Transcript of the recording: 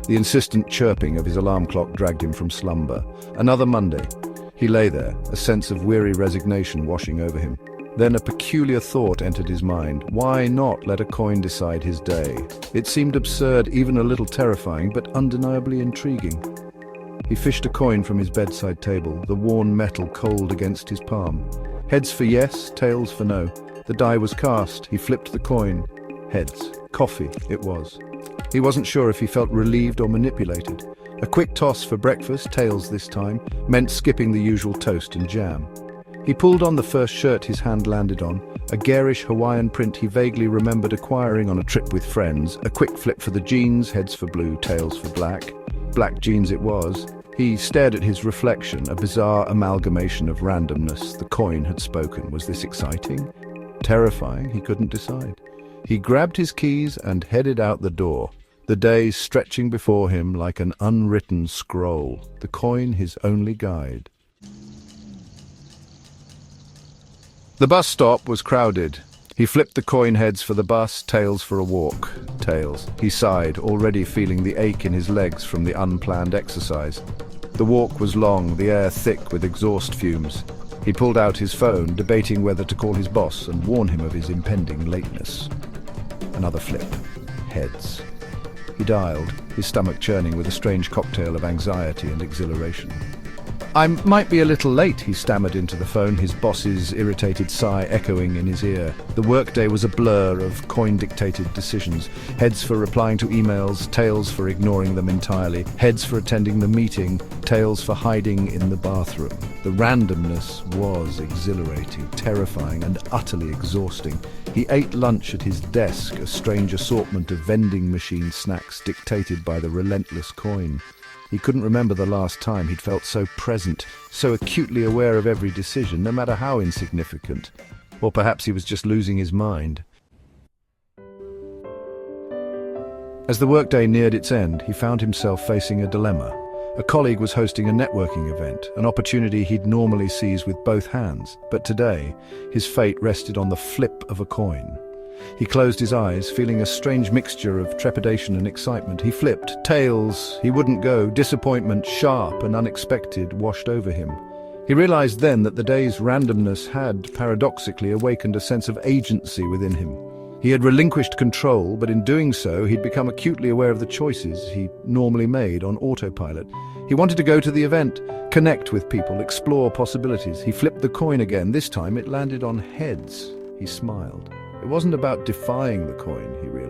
The insistent chirping of his alarm clock dragged him from slumber. Another Monday. He lay there, a sense of weary resignation washing over him. Then a peculiar thought entered his mind. Why not let a coin decide his day? It seemed absurd, even a little terrifying, but undeniably intriguing. He fished a coin from his bedside table, the worn metal cold against his palm. Heads for yes, tails for no. The die was cast. He flipped the coin. Heads. Coffee, it was. He wasn't sure if he felt relieved or manipulated. A quick toss for breakfast, tails this time, meant skipping the usual toast and jam. He pulled on the first shirt his hand landed on, a garish Hawaiian print he vaguely remembered acquiring on a trip with friends. A quick flip for the jeans, heads for blue, tails for black. Black jeans it was. He stared at his reflection, a bizarre amalgamation of randomness. The coin had spoken. Was this exciting? Terrifying? He couldn't decide. He grabbed his keys and headed out the door, the day stretching before him like an unwritten scroll, the coin his only guide. The bus stop was crowded. He flipped the coin, heads for the bus, tails for a walk. Tails. He sighed, already feeling the ache in his legs from the unplanned exercise. The walk was long, the air thick with exhaust fumes. He pulled out his phone, debating whether to call his boss and warn him of his impending lateness. Another flip. Heads. He dialed, his stomach churning with a strange cocktail of anxiety and exhilaration. "I might be a little late," he stammered into the phone, his boss's irritated sigh echoing in his ear. The workday was a blur of coin-dictated decisions. Heads for replying to emails, tails for ignoring them entirely. Heads for attending the meeting, tails for hiding in the bathroom. The randomness was exhilarating, terrifying, and utterly exhausting. He ate lunch at his desk, a strange assortment of vending machine snacks dictated by the relentless coin. He couldn't remember the last time he'd felt so present, so acutely aware of every decision, no matter how insignificant. Or perhaps he was just losing his mind. As the workday neared its end, he found himself facing a dilemma. A colleague was hosting a networking event, an opportunity he'd normally seize with both hands. But today, his fate rested on the flip of a coin. He closed his eyes, feeling a strange mixture of trepidation and excitement. He flipped. Tails. He wouldn't go. Disappointment, sharp and unexpected, washed over him. He realized then that the day's randomness had, paradoxically, awakened a sense of agency within him. He had relinquished control, but in doing so, he'd become acutely aware of the choices he normally made on autopilot. He wanted to go to the event, connect with people, explore possibilities. He flipped the coin again. This time it landed on heads. He smiled. It wasn't about defying the coin, he realized.